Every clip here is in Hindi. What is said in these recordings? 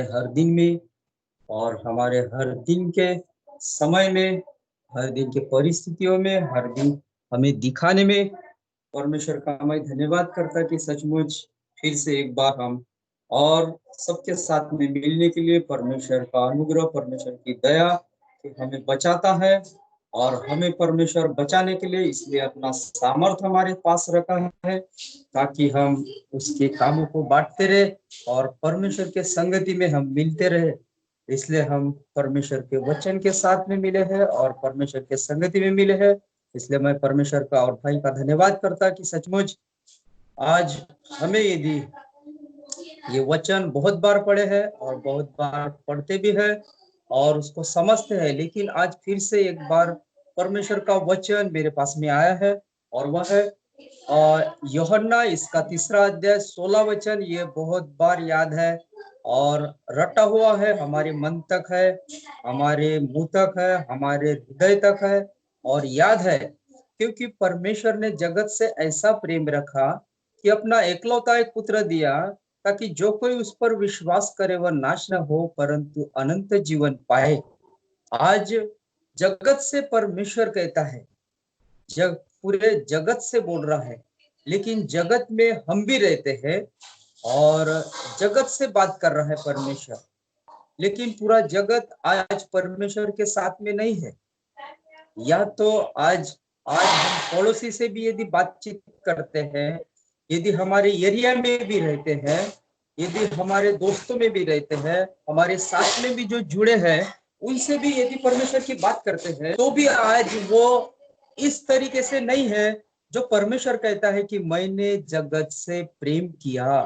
हर दिन में और हमारे हर दिन के समय में, हर दिन के परिस्थितियों में, हर दिन हमें दिखाने में परमेश्वर का मैं धन्यवाद करता कि सचमुच फिर से एक बार हम और सबके साथ में मिलने के लिए परमेश्वर का अनुग्रह, परमेश्वर की दया कि हमें बचाता है और हमें परमेश्वर बचाने के लिए इसलिए अपना सामर्थ हमारे पास रखा है ताकि हम उसके कामों को बांटते रहे और परमेश्वर के संगति में हम मिलते रहे। इसलिए हम परमेश्वर के वचन के साथ में मिले हैं और परमेश्वर के संगति में मिले हैं। इसलिए मैं परमेश्वर का और भाई का धन्यवाद करता कि सचमुच आज हमें यदि ये वचन बहुत बार पढ़े हैं और बहुत बार पढ़ते भी हैं और उसको समझते हैं, लेकिन आज फिर से एक बार परमेश्वर का वचन मेरे पास में आया है और वह है यूहन्ना इसका 3 अध्याय 16 वचन। ये बहुत बार याद है और रटा हुआ है, हमारे मन तक है, हमारे मुंह तक है, हमारे हृदय तक है और याद है क्योंकि परमेश्वर ने जगत से ऐसा प्रेम रखा कि अपना एकलौता एक पुत्र दिया ताकि जो कोई उस पर विश्वास करे वह नाश न हो परंतु अनंत जीवन पाए। आज जगत से परमेश्वर कहता है, जग पूरे जगत से बोल रहा है, लेकिन जगत में हम भी रहते हैं और जगत से बात कर रहा है परमेश्वर, लेकिन पूरा जगत आज परमेश्वर के साथ में नहीं है। या तो आज आज हम पड़ोसी से भी यदि बातचीत करते हैं, यदि हमारे एरिया में भी रहते हैं, यदि हमारे दोस्तों में भी रहते हैं, हमारे साथ में भी जो जुड़े हैं उनसे भी यदि परमेश्वर की बात करते हैं, तो भी आज वो इस तरीके से नहीं है जो परमेश्वर कहता है कि मैंने जगत से प्रेम किया।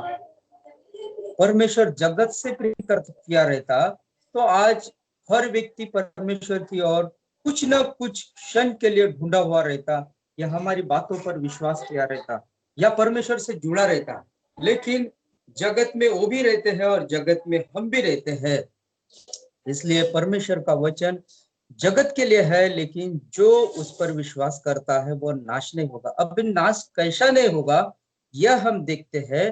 परमेश्वर जगत से प्रेम कर किया रहता तो आज हर व्यक्ति परमेश्वर की ओर कुछ न कुछ क्षण के लिए ढूंढा हुआ रहता या हमारी बातों पर विश्वास किया रहता या परमेश्वर से जुड़ा रहता। लेकिन जगत में वो भी रहते हैं और जगत में हम भी रहते हैं। इसलिए परमेश्वर का वचन जगत के लिए है, लेकिन जो उस पर विश्वास करता है वो नाश नहीं होगा। अब नाश कैसा नहीं होगा यह हम देखते हैं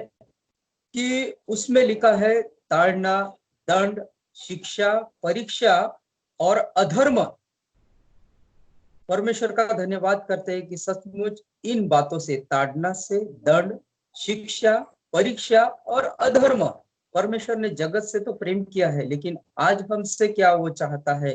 कि उसमें लिखा है ताड़ना, दंड, शिक्षा, परीक्षा और अधर्म। परमेश्वर का धन्यवाद करते हैं कि सचमुच इन बातों से, ताड़ना से, दंड, शिक्षा, परीक्षा और अधर्म, परमेश्वर ने जगत से तो प्रेम किया है, लेकिन आज हमसे क्या वो चाहता है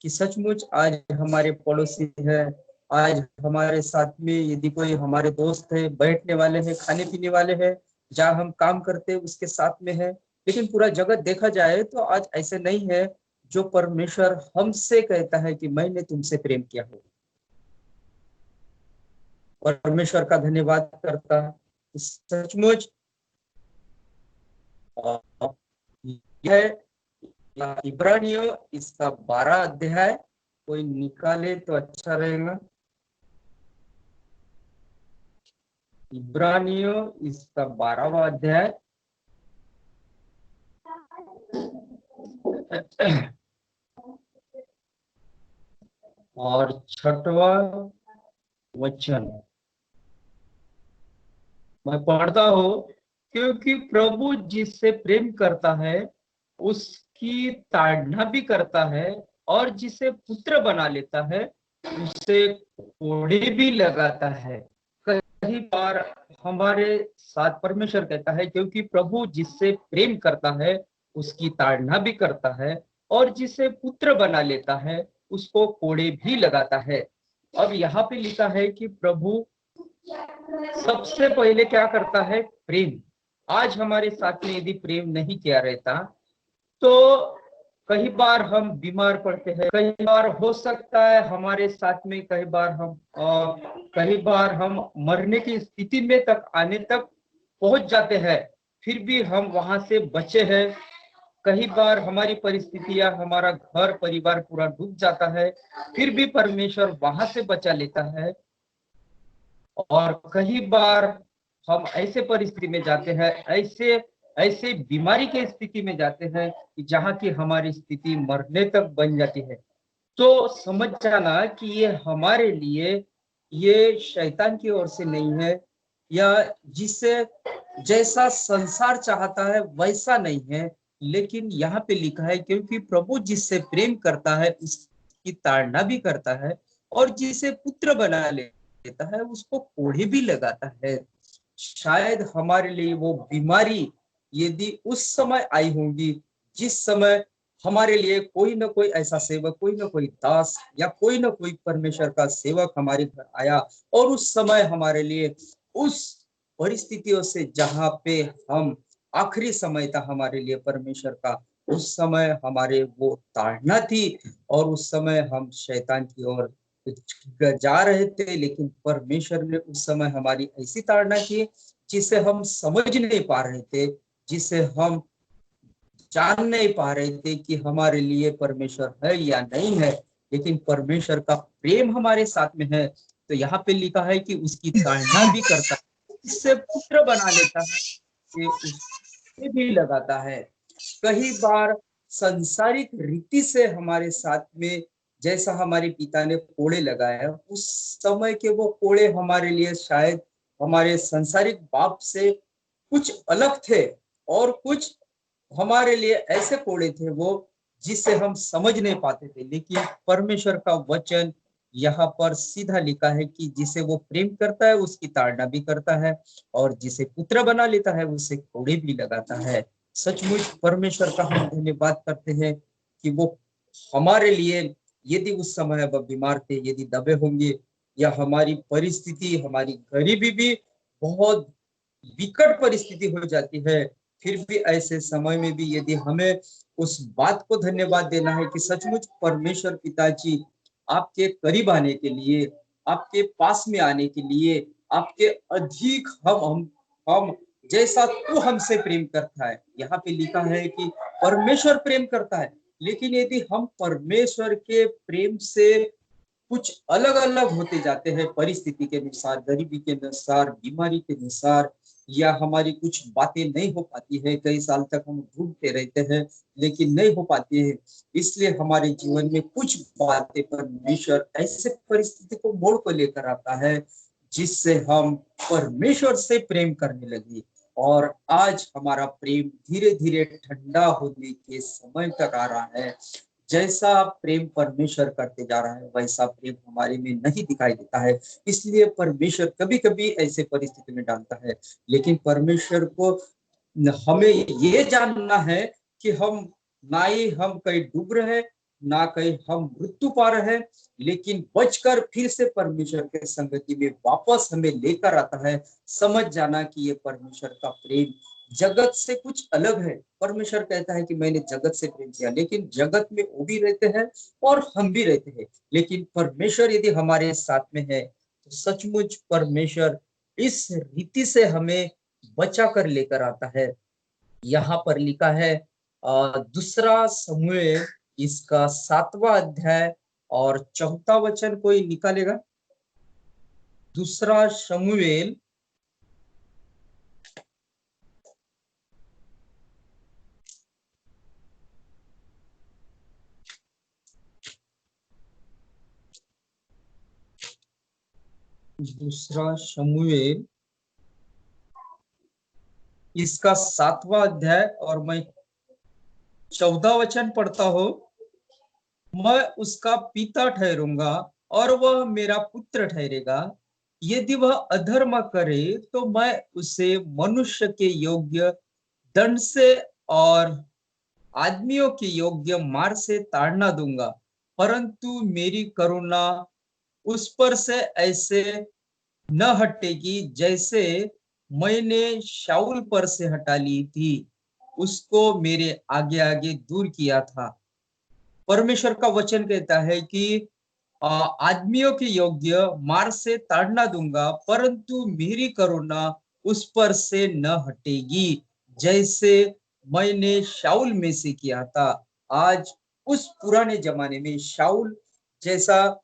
कि सचमुच आज हमारे पड़ोसी है, आज हमारे साथ में यदि कोई हमारे दोस्त है, बैठने वाले हैं, खाने पीने वाले हैं, जहाँ हम काम करते हैं उसके साथ में है, लेकिन पूरा जगत देखा जाए तो आज ऐसे नहीं है जो परमेश्वर हमसे कहता है कि मैंने तुमसे प्रेम किया हो। परमेश्वर का धन्यवाद करता सचमुच यह इब्रानियों इसका 12 अध्याय कोई निकाले तो अच्छा रहेगा। इब्रानियों इसका 12वां अध्याय और 6वां वचन मैं पढ़ता हूं। क्योंकि प्रभु जिससे प्रेम करता है उसकी ताड़ना भी करता है और जिसे पुत्र बना लेता है उसे कोड़े भी लगाता है। कई बार हमारे साथ परमेश्वर कहता है क्योंकि प्रभु जिससे प्रेम करता है उसकी ताड़ना भी करता है और जिसे पुत्र बना लेता है उसको कोड़े भी लगाता है। अब यहाँ पे लिखा है कि प्रभु सबसे पहले क्या करता है? प्रेम। आज हमारे साथ में यदि प्रेम नहीं किया रहता तो कई बार हम बीमार पड़ते हैं, कई बार हो सकता है हमारे साथ में कई बार हम मरने की स्थिति में तक आने तक पहुंच जाते हैं, फिर भी हम वहां से बचे हैं। कई बार हमारी परिस्थितियां, हमारा घर परिवार पूरा डूब जाता है, फिर भी परमेश्वर वहां से बचा लेता है। और कई बार हम ऐसे परिस्थिति में जाते हैं, ऐसे ऐसे बीमारी की स्थिति में जाते हैं कि जहाँ की हमारी स्थिति मरने तक बन जाती है। तो समझ जाना कि ये हमारे लिए, ये शैतान की ओर से नहीं है, या जिससे जैसा संसार चाहता है वैसा नहीं है, लेकिन यहाँ पे लिखा है क्योंकि प्रभु जिससे प्रेम करता है उसकी ताड़ना भी करता है, और जिसे पुत्र बना लेता है उसको कोड़े भी लगाता है। शायद हमारे लिए वो बीमारी यदि उस समय आई होगी जिस समय हमारे लिए कोई ना कोई ऐसा सेवक, कोई ना कोई दास या कोई ना कोई परमेश्वर का सेवक हमारे घर आया, और उस समय हमारे लिए उस परिस्थितियों से जहाँ पे हम आखिरी समय था हमारे लिए परमेश्वर का, उस समय हमारे वो ताड़ना थी, और उस समय हम शैतान की ओर जा रहे थे, लेकिन परमेश्वर ने उस समय हमारी ऐसी ताड़ना की जिसे हम समझ नहीं पा रहे थे, जिसे हम जान नहीं पा रहे थे कि हमारे लिए परमेश्वर है या नहीं है। लेकिन परमेश्वर का प्रेम हमारे साथ में है, तो यहाँ पे लिखा है कि उसकी ताड़ना भी करता है, इससे पुत्र बना लेता है, ये उससे भी लगाता है। कई बार संसारिक रीति से हमारे साथ में जैसा हमारे पिता ने कोड़े लगाए, उस समय के वो कोड़े हमारे लिए शायद हमारे संसारिक बाप से कुछ अलग थे, और कुछ हमारे लिए ऐसे कोड़े थे वो जिससे हम समझ नहीं पाते थे। लेकिन परमेश्वर का वचन यहाँ पर सीधा लिखा है कि जिसे वो प्रेम करता है उसकी ताड़ना भी करता है, और जिसे पुत्र बना लेता है उसे कोड़े भी लगाता है। सचमुच परमेश्वर का हम धन्यवाद करते हैं कि वो हमारे लिए, यदि उस समय वह बीमार थे, यदि दबे होंगे, या हमारी परिस्थिति, हमारी गरीबी भी बहुत विकट परिस्थिति हो जाती है, फिर भी ऐसे समय में भी यदि हमें उस बात को धन्यवाद देना है कि सचमुच परमेश्वर पिताजी आपके करीब आने के लिए, आपके पास में आने के लिए, आपके अधिक हम जैसा तू हमसे प्रेम करता है। यहाँ पे लिखा है कि परमेश्वर प्रेम करता है, लेकिन यदि हम परमेश्वर के प्रेम से कुछ अलग अलग होते जाते हैं परिस्थिति के अनुसार, गरीबी के अनुसार, बीमारी के अनुसार, या हमारी कुछ बातें नहीं हो पाती है, कई साल तक हम ढूंढते रहते हैं लेकिन नहीं हो पाती है, इसलिए हमारे जीवन में कुछ बातें परमेश्वर ऐसे परिस्थिति को मोड़ को लेकर आता है जिससे हम परमेश्वर से प्रेम करने लगे, और आज हमारा प्रेम धीरे धीरे ठंडा होने के समय तक आ रहा है। जैसा प्रेम परमेश्वर करते जा रहा है वैसा प्रेम हमारे में नहीं दिखाई देता है, इसलिए परमेश्वर कभी कभी ऐसे परिस्थिति में डालता है। लेकिन परमेश्वर को हमें ये जानना है कि हम ना ही हम कहीं डूब रहे हैं, ना कहीं हम मृत्यु पा रहे हैं, लेकिन बचकर फिर से परमेश्वर के संगति में वापस हमें लेकर आता है। समझ जाना कि ये परमेश्वर का प्रेम जगत से कुछ अलग है। परमेश्वर कहता है कि मैंने जगत से प्रेम किया, लेकिन जगत में वो भी रहते हैं और हम भी रहते हैं, लेकिन परमेश्वर यदि हमारे साथ में है तो सचमुच परमेश्वर इस रीति से हमें बचा कर लेकर आता है। यहाँ पर लिखा है दूसरा समूएल इसका 7वां अध्याय और 4था वचन, कोई निकालेगा? दूसरा समूएल दूसरा शमूएल इसका 7वां अध्याय और मैं 14 वचन पढ़ता हूं। मैं उसका पिता ठहरूंगा और वह मेरा पुत्र ठहरेगा। यदि वह अधर्म करे तो मैं उसे मनुष्य के योग्य दंड से और आदमियों के योग्य मार से ताड़ना दूंगा, परंतु मेरी करुणा उस पर से ऐसे न हटेगी जैसे मैंने शाऊल पर से हटा ली थी, उसको मेरे आगे आगे दूर किया था। परमेश्वर का वचन कहता है कि आदमियों के योग्य मार से ताड़ना दूंगा, परंतु मेरी करुणा उस पर से न हटेगी जैसे मैंने शाऊल में से किया था। आज उस पुराने जमाने में शाऊल जैसा,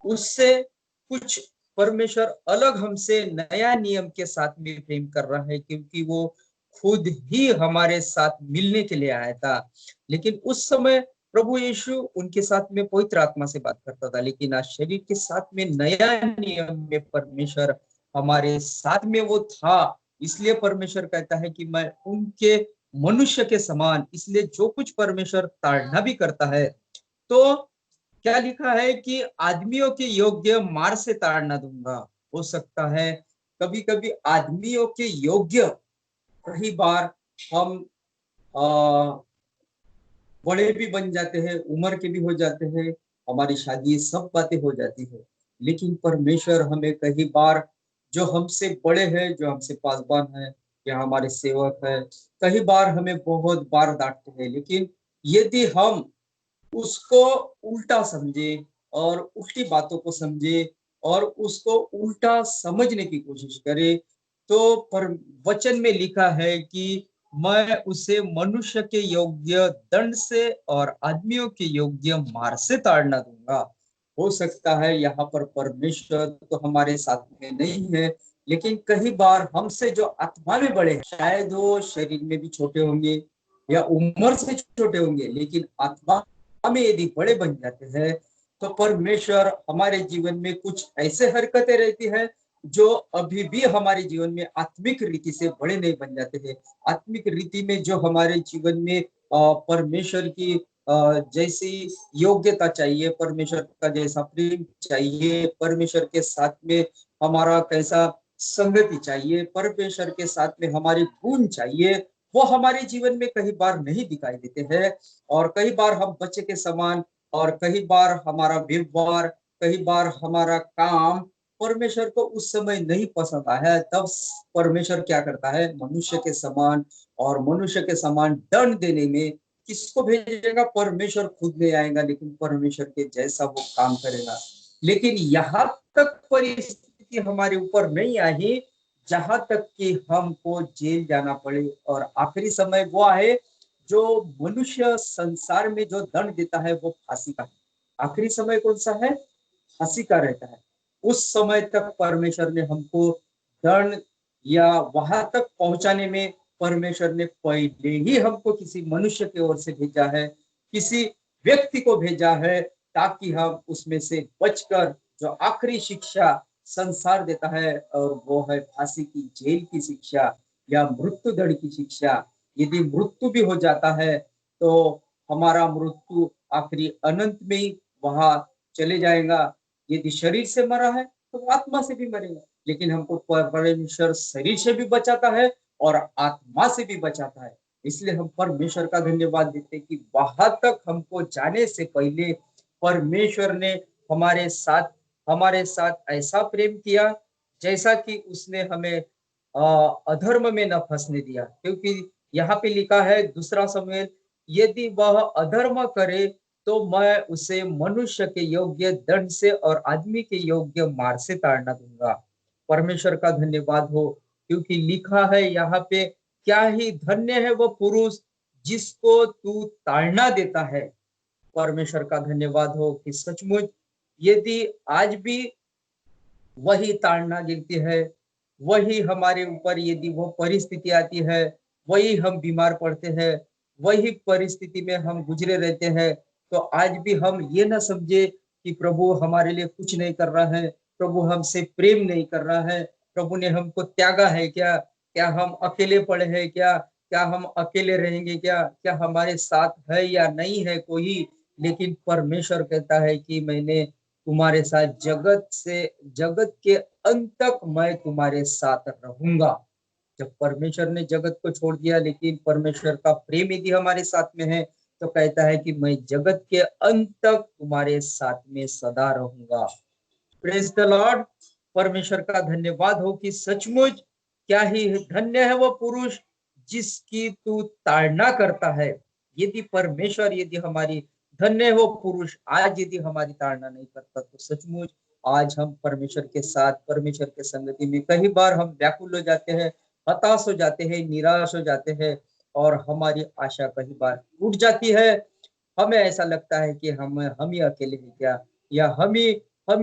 उससे कुछ परमेश्वर अलग हमसे नया नियम के साथ में प्रेम कर रहा है, क्योंकि वो खुद ही हमारे साथ मिलने के लिए आया था। लेकिन उस समय प्रभु यीशु उनके साथ में पवित्र आत्मा से बात करता था, लेकिन आज शरीर के साथ में नया नियम में परमेश्वर हमारे साथ में वो था। इसलिए परमेश्वर कहता है कि मैं उनके मनुष्य के समान, इसलिए जो कुछ परमेश्वर ताड़ना भी करता है, तो क्या लिखा है कि आदमियों के योग्य मार से ताड़ना दूंगा। हो सकता है कभी कभी आदमियों के योग्य, कई बार हम आ, बड़े भी बन जाते हैं, उम्र के भी हो जाते हैं, हमारी शादी सब बातें हो जाती है, लेकिन परमेश्वर हमें कई बार, जो हमसे बड़े हैं, जो हमसे पासवान है या हमारे सेवक है, कई बार हमें बहुत बार डांटते हैं, लेकिन यदि हम उसको उल्टा समझे और उल्टी बातों को समझे और उसको उल्टा समझने की कोशिश करे, तो पर वचन में लिखा है कि मैं उसे मनुष्य के योग्य दंड से और आदमियों के योग्य मार से ताड़ना दूंगा। हो सकता है यहाँ पर परमेश्वर तो हमारे साथ में नहीं है, लेकिन कई बार हमसे जो आत्मा में बड़े हैं, शायद वो शरीर में भी छोटे होंगे या उम्र से छोटे होंगे, लेकिन आत्मा हमें यदि बड़े बन जाते हैं, तो परमेश्वर हमारे जीवन में कुछ ऐसे हरकतें रहती है जो अभी भी हमारे जीवन में आत्मिक रीति से बड़े नहीं बन जाते हैं। आत्मिक रीति में जो हमारे जीवन में परमेश्वर की जैसी योग्यता चाहिए, परमेश्वर का जैसा प्रेम चाहिए, परमेश्वर के साथ में हमारा कैसा संगति चाहिए, परमेश्वर के साथ में हमारी गुण चाहिए, वो हमारे जीवन में कई बार नहीं दिखाई देते हैं। और कई बार हम बच्चे के समान, और कई बार हमारा व्यवहार, कई बार हमारा काम परमेश्वर को उस समय नहीं पसंद आया, तब परमेश्वर क्या करता है, मनुष्य के समान, और मनुष्य के समान दंड देने में किसको भेजेगा, परमेश्वर खुद नहीं आएगा, लेकिन परमेश्वर के जैसा वो काम करेगा। लेकिन यहाँ तक परिस्थिति हमारे ऊपर नहीं आई जहां तक कि हमको जेल जाना पड़े, और आखिरी समय वो आए जो मनुष्य संसार में जो दंड देता है वो फांसी का है। आखिरी समय कौन सा है, फांसी का रहता है। उस समय तक परमेश्वर ने हमको दंड या वहां तक पहुंचाने में परमेश्वर ने पहले ही हमको किसी मनुष्य की ओर से भेजा है, किसी व्यक्ति को भेजा है, ताकि हम उसमें से बचकर जो आखिरी शिक्षा संसार देता है, और वो है फांसी की जेल की शिक्षा या मृत्यु दंड की शिक्षा। यदि मृत्यु भी हो जाता है तो हमारा मृत्यु आखिरी अनंत में ही वहां चले जाएगा। यदि शरीर से मरा है तो आत्मा से भी मरेगा, लेकिन हमको परमेश्वर शरीर से भी बचाता है और आत्मा से भी बचाता है। इसलिए हम परमेश्वर का धन्यवाद देते हैं कि वहां तक हमको जाने से पहले परमेश्वर ने हमारे साथ ऐसा प्रेम किया, जैसा कि उसने हमें अधर्म में न फंसने दिया। क्योंकि यहाँ पे लिखा है दूसरा समूएल, यदि वह अधर्म करे तो मैं उसे मनुष्य के योग्य दंड से और आदमी के योग्य मार से ताड़ना दूंगा। परमेश्वर का धन्यवाद हो, क्योंकि लिखा है यहाँ पे, क्या ही धन्य है वो पुरुष जिसको तू ताड़ना देता है। परमेश्वर का धन्यवाद हो कि सचमुच यदि आज भी वही ताड़ना गिरती है, वही हमारे ऊपर यदि वो परिस्थिति आती है, वही हम बीमार पड़ते हैं, वही परिस्थिति में हम गुजरे रहते हैं, तो आज भी हम ये ना समझे कि प्रभु हमारे लिए कुछ नहीं कर रहा है, प्रभु हमसे प्रेम नहीं कर रहा है, प्रभु ने हमको त्यागा है क्या, क्या हम अकेले पड़े हैं क्या, क्या हम अकेले रहेंगे क्या, क्या हमारे साथ है या नहीं है कोई। लेकिन परमेश्वर कहता है कि मैंने तुम्हारे साथ जगत के अंत तक मैं तुम्हारे साथ रहूंगा। जब परमेश्वर ने जगत को छोड़ दिया, लेकिन परमेश्वर का प्रेम यदि हमारे साथ में है, तो कहता है कि मैं जगत के अंत तक तुम्हारे साथ में सदा रहूंगा। Praise the Lord. परमेश्वर का धन्यवाद हो कि सचमुच क्या ही धन्य है वो पुरुष जिसकी तू ताड़ना करता है। यदि परमेश्वर यदि हमारी, धन्य हो पुरुष आज यदि हमारी ताड़ना नहीं करता, तो सचमुच आज हम परमेश्वर के साथ, परमेश्वर के संगति में कई बार हम व्याकुल हो जाते हैं, हताश हो जाते हैं, निराश हो जाते हैं, और हमारी आशा कई बार टूट जाती है। हमें ऐसा लगता है कि हम ही अकेले हैं क्या, या हम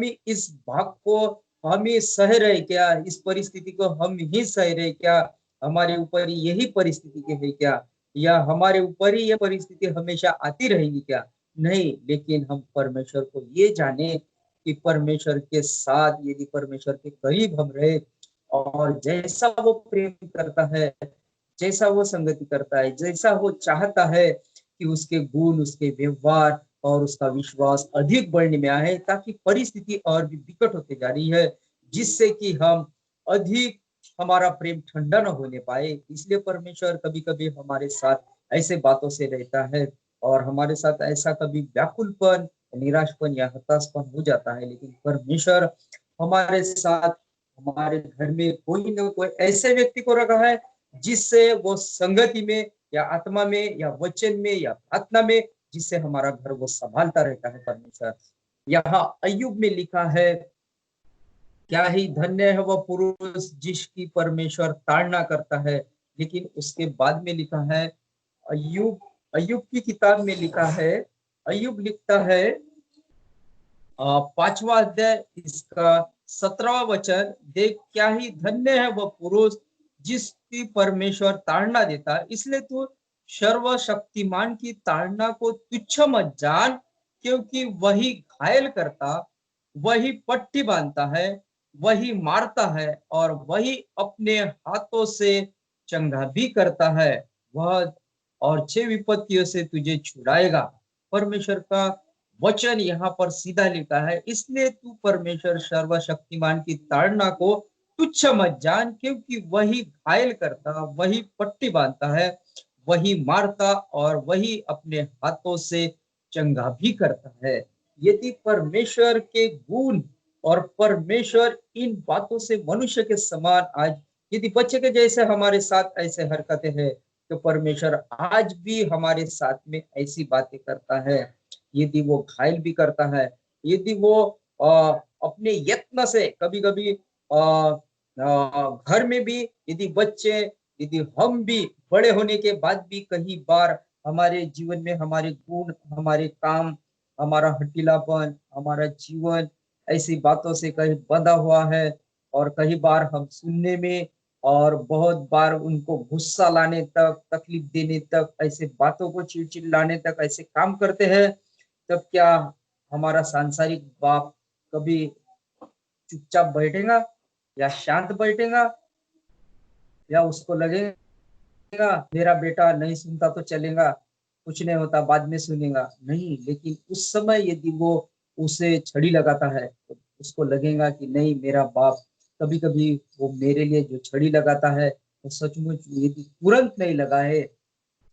ही इस भाग को हम ही सह रहे क्या, इस परिस्थिति को हम ही सह रहे क्या, हमारे ऊपर यही परिस्थिति के है क्या, या हमारे ऊपर ही ये परिस्थिति हमेशा आती रहेगी क्या। नहीं, लेकिन हम परमेश्वर को ये जाने कि परमेश्वर के साथ यदि परमेश्वर के करीब हम रहे, और जैसा वो प्रेम करता है, जैसा वो संगति करता है, जैसा वो चाहता है कि उसके गुण, उसके व्यवहार और उसका विश्वास अधिक बढ़ने में आए, ताकि परिस्थिति और भी विकट होते जा रही है, जिससे कि हम अधिक हमारा प्रेम ठंडा न होने पाए। इसलिए परमेश्वर कभी कभी हमारे साथ ऐसे बातों से रहता है, और हमारे साथ ऐसा कभी व्याकुलपन, निराशपन या हताशपन हो जाता है। लेकिन परमेश्वर हमारे साथ, हमारे घर में कोई ना कोई ऐसे व्यक्ति को रखा है, जिससे वो संगति में या आत्मा में या वचन में या प्रार्थना में, जिससे हमारा घर वो संभालता रहता है परमेश्वर। यहाँ अय्यूब में लिखा है, क्या ही धन्य है वह पुरुष जिसकी परमेश्वर ताड़ना करता है। लेकिन उसके बाद में लिखा है, अय्यूब अय्यूब की किताब में लिखा है, अय्यूब लिखता है 5वां अध्याय इसका 17वां वचन, देख क्या ही धन्य है वह पुरुष जिसकी परमेश्वर ताड़ना देता है, इसलिए तू सर्वशक्तिमान की ताड़ना को तुच्छ मत जान, क्योंकि वही घायल करता, वही पट्टी बांधता है, वही मारता है और वही अपने हाथों से चंगा भी करता है। वह और 6 विपत्तियों से तुझे छुड़ाएगा। परमेश्वर का वचन यहाँ पर सीधा लिखा है, इसलिए तू परमेश्वर सर्वशक्तिमान की ताड़ना को तुच्छ मत जान, क्योंकि वही घायल करता, वही पट्टी बांधता है, वही मारता और वही अपने हाथों से चंगा भी करता है। यदि परमेश्वर के गुण और परमेश्वर इन बातों से मनुष्य के समान आज यदि बच्चे के जैसे हमारे साथ ऐसे हरकतें हैं, तो परमेश्वर आज भी हमारे साथ में ऐसी बातें करता है। यदि वो घायल भी करता है, यदि वो अपने यत्न से कभी कभी घर में भी, यदि बच्चे, यदि हम भी बड़े होने के बाद भी कई बार हमारे जीवन में हमारे गुण, हमारे काम, हमारा हठीलापन, हमारा जीवन ऐसी बातों से कहीं बंधा हुआ है, और कई बार हम सुनने में और बहुत बार उनको गुस्सा लाने तक, तकलीफ देने तक, ऐसे बातों को चिड़चिड़ाने तक ऐसे काम करते हैं, तब क्या हमारा सांसारिक बाप कभी चुपचाप बैठेगा या शांत बैठेगा, या उसको लगेगा मेरा बेटा नहीं सुनता तो चलेगा, कुछ नहीं होता, बाद में सुनेगा? नहीं, लेकिन उस समय यदि वो उसे छड़ी लगाता है, तो उसको लगेगा कि नहीं, मेरा बाप कभी कभी वो मेरे लिए जो छड़ी लगाता है वो सचमुच यदि तुरंत नहीं लगा है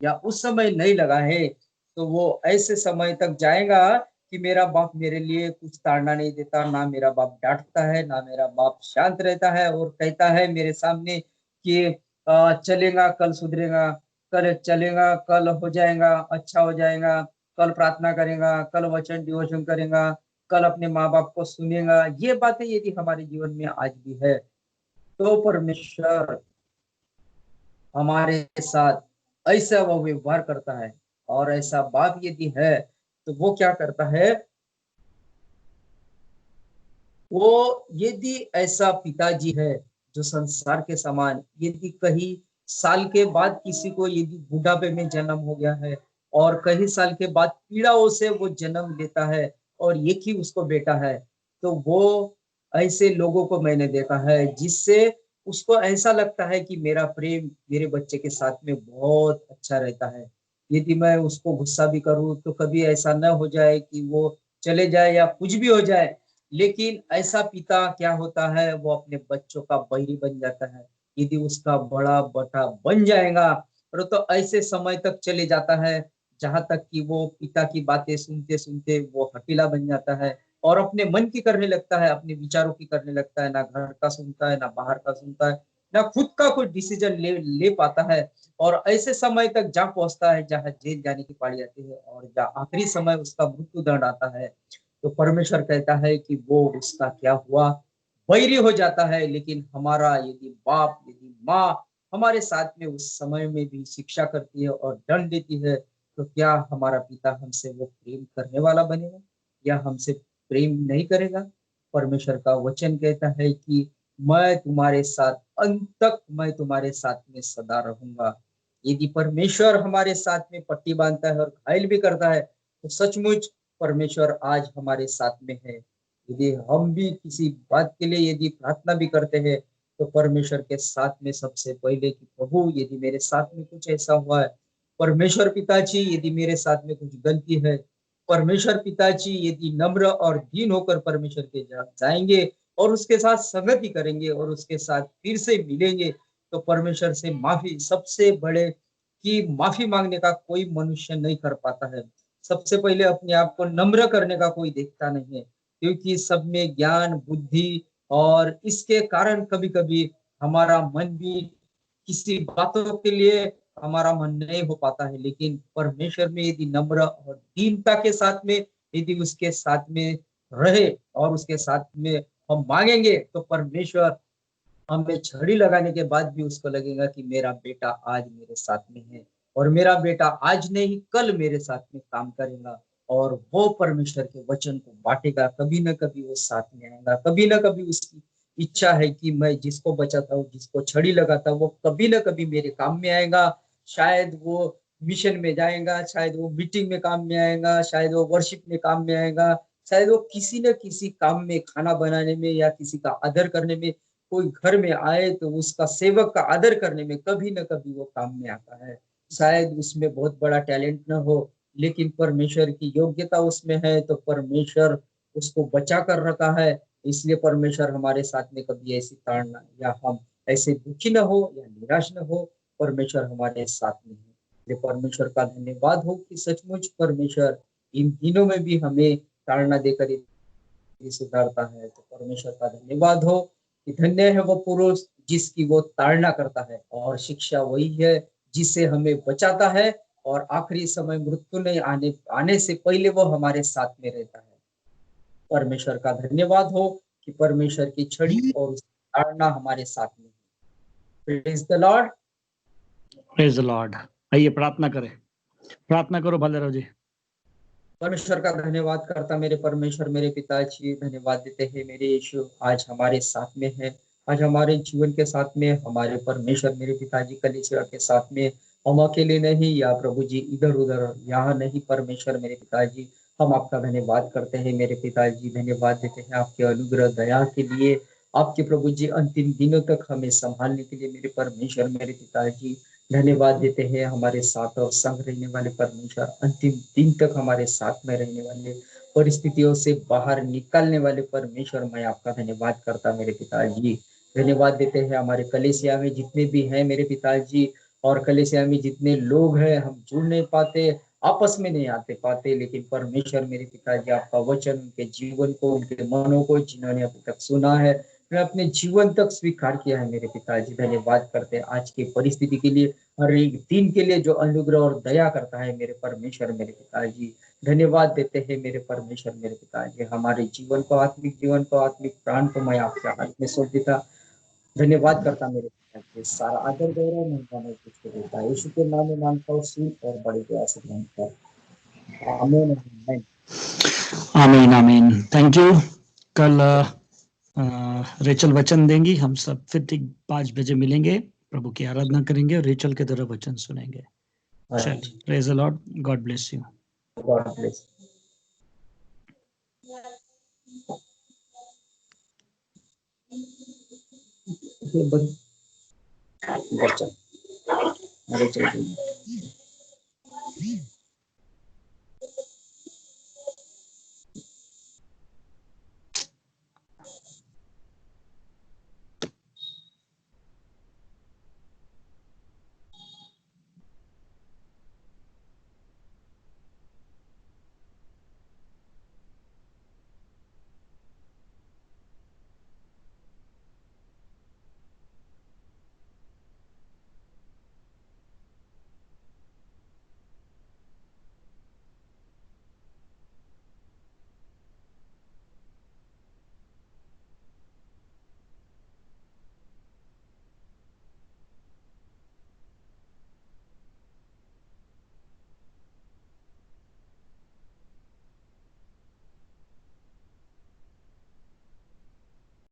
या उस समय नहीं लगा है, तो वो ऐसे समय तक जाएगा कि मेरा बाप मेरे लिए कुछ ताड़ना नहीं देता, ना मेरा बाप डांटता है, ना मेरा बाप शांत रहता है और कहता है मेरे सामने कि चलेगा, कल सुधरेगा, कल चलेगा, कल हो जाएगा, अच्छा हो जाएगा, कल प्रार्थना करेगा, कल वचन डिवोशन करेगा, कल अपने माँ बाप को सुनेगा। ये बातें यदि हमारे जीवन में आज भी है, तो परमेश्वर हमारे साथ ऐसा वो व्यवहार करता है। और ऐसा बाप यदि है, तो वो क्या करता है, वो यदि ऐसा पिताजी है जो संसार के समान, यदि कहीं साल के बाद किसी को यदि बुढ़ापे में जन्म हो गया है और कई साल के बाद पीड़ाओं से वो जन्म लेता है और एक ही उसको बेटा है, तो वो ऐसे लोगों को मैंने देखा है जिससे उसको ऐसा लगता है कि मेरा प्रेम मेरे बच्चे के साथ में बहुत अच्छा रहता है। यदि मैं उसको गुस्सा भी करूं तो कभी ऐसा न हो जाए कि वो चले जाए या कुछ भी हो जाए, लेकिन ऐसा पिता क्या होता है, वो अपने बच्चों का बैरी बन जाता है। यदि उसका बड़ा बेटा बन जाएगा, और तो ऐसे समय तक चले जाता है जहां तक कि वो पिता की बातें सुनते सुनते वो हठीला बन जाता है और अपने मन की करने लगता है, अपने विचारों की करने लगता है, ना घर का सुनता है, ना बाहर का सुनता है, ना खुद का कोई डिसीजन ले पाता है। और ऐसे समय तक जा पहुंचता है जहां जेल जाने की पाड़ी आती है और जहाँ आखिरी समय उसका मृत्यु दंड आता है। तो परमेश्वर कहता है कि वो उसका क्या हुआ, बैरी हो जाता है। लेकिन हमारा यदि बाप, यदि माँ हमारे साथ में उस समय में भी शिक्षा करती है और दंड देती है, तो क्या हमारा पिता हमसे वो प्रेम करने वाला बनेगा या हमसे प्रेम नहीं करेगा? परमेश्वर का वचन कहता है कि मैं तुम्हारे साथ अंत तक, मैं तुम्हारे साथ में सदा रहूंगा। यदि परमेश्वर हमारे साथ में पट्टी बांधता है और घायल भी करता है, तो सचमुच परमेश्वर आज हमारे साथ में है। यदि हम भी किसी बात के लिए यदि प्रार्थना भी करते हैं, तो परमेश्वर के साथ में सबसे पहले कि प्रभु यदि मेरे साथ में कुछ ऐसा हुआ है, परमेश्वर पिताजी यदि मेरे साथ में कुछ गलती है, परमेश्वर पिताजी यदि नम्र और दीन होकर परमेश्वर के जाएंगे और उसके साथ संगति करेंगे और उसके साथ फिर से मिलेंगे, तो परमेश्वर से माफी, सबसे बड़े कि माफी मांगने का कोई मनुष्य नहीं कर पाता है। सबसे पहले अपने आप को नम्र करने का कोई देखता नहीं है, क्योंकि सब में ज्ञान बुद्धि और इसके कारण कभी कभी हमारा मन भी किसी बातों के लिए हमारा मन नहीं हो पाता है। लेकिन परमेश्वर में यदि नम्र और दीनता के साथ में यदि उसके साथ में रहे और उसके साथ में हम मांगेंगे, तो परमेश्वर हमें छड़ी लगाने के बाद भी उसको लगेगा कि मेरा बेटा आज मेरे साथ में है और मेरा बेटा आज नहीं कल मेरे साथ में काम करेगा और वो परमेश्वर के वचन को बांटेगा। कभी ना कभी वो साथ में आएगा, कभी ना कभी उसकी इच्छा है कि मैं जिसको बचाता हूँ, जिसको छड़ी लगाता हूँ, वो कभी ना कभी मेरे काम में आएगा। शायद वो मिशन में जाएगा, शायद वो मीटिंग में काम में आएगा, शायद वो वर्शिप में काम में आएगा, शायद वो किसी न किसी काम में, खाना बनाने में या किसी का आदर करने में, कोई घर में आए तो उसका सेवक का आदर करने में कभी न कभी वो काम में आता है। शायद उसमें बहुत बड़ा टैलेंट न हो, लेकिन परमेश्वर की योग्यता उसमें है, तो परमेश्वर उसको बचा कर रखा है। इसलिए परमेश्वर हमारे साथ में कभी ऐसी ताड़ना या हम ऐसे दुखी न हो या निराश न हो, परमेश्वर हमारे साथ में है। इसलिए परमेश्वर का धन्यवाद हो कि सचमुच परमेश्वर इन दिनों में भी हमें ताड़ना देकर सुधारता है। तो परमेश्वर का धन्यवाद हो कि धन्य है वो पुरुष जिसकी वो ताड़ना करता है, और शिक्षा वही है जिससे हमें बचाता है और आखिरी समय मृत्यु नहीं आने से पहले वो हमारे साथ में रहता है। परमेश्वर का धन्यवाद हो कि परमेश्वर की छड़ी और उसकी ताड़ना हमारे साथ में है। Praise the Lord. Praise the Lord. आइए प्रार्थना करें। प्रार्थना करो भालेराव जी। परमेश्वर का धन्यवाद करता मेरे परमेश्वर मेरे पिताजी, धन्यवाद देते हैं मेरे यीशु आज हमारे साथ में है, आज हमारे जीवन के साथ में हमारे परमेश्वर मेरे पिताजी कलीसिया के साथ में हम अकेले नहीं या प्रभु जी इधर उधर यहाँ नहीं। परमेश्वर मेरे पिताजी हम आपका धन्यवाद करते हैं मेरे पिताजी, धन्यवाद देते हैं आपके अनुग्रह दया के लिए, आपके प्रभु जी अंतिम दिनों तक हमें संभालने के लिए मेरे परमेश्वर मेरे पिताजी। धन्यवाद देते हैं हमारे साथ और संग रहने वाले परमेश्वर, अंतिम दिन तक हमारे साथ में रहने वाले, परिस्थितियों से बाहर निकालने वाले परमेश्वर, मैं आपका धन्यवाद करता मेरे पिताजी। धन्यवाद देते हैं हमारे कलीसिया में जितने भी हैं मेरे पिताजी, और कलीसिया में जितने लोग हैं हम जुड़ नहीं पाते, आपस में नहीं आते पाते, लेकिन परमेश्वर मेरे पिताजी आपका वचन उनके जीवन को, उनके मनों को जिन्होंने अभी तक सुना है, मैं अपने जीवन तक स्वीकार किया है मेरे पिताजी। धन्यवाद करते हैं आज की परिस्थिति के लिए, हर एक दिन के लिए जो अनुग्रह और दया करता है मेरे परमेश्वर मेरे पिताजी। धन्यवाद देते हैं मेरे परमेश्वर मेरे पिताजी, हमारे जीवन को, आत्मिक जीवन को, आत्मिक प्राण को मैं आपके हाथ में सौंप देता। धन्यवाद करता मेरे पिताजी, सारा आदर गौरव महिमा मैं तुझको देता है, यीशु के नाम में मांगता हूँ सी और बड़ी दया से मांगता हूँ, आमीन आमीन। आमीन आमीन। Thank you. कल रेचल वचन देंगी, हम सब फिर ठीक 5 बजे मिलेंगे, प्रभु की आराधना करेंगे और रेचल के द्वारा वचन सुनेंगे। चलिए, praise the Lord, God bless you. God bless. वचन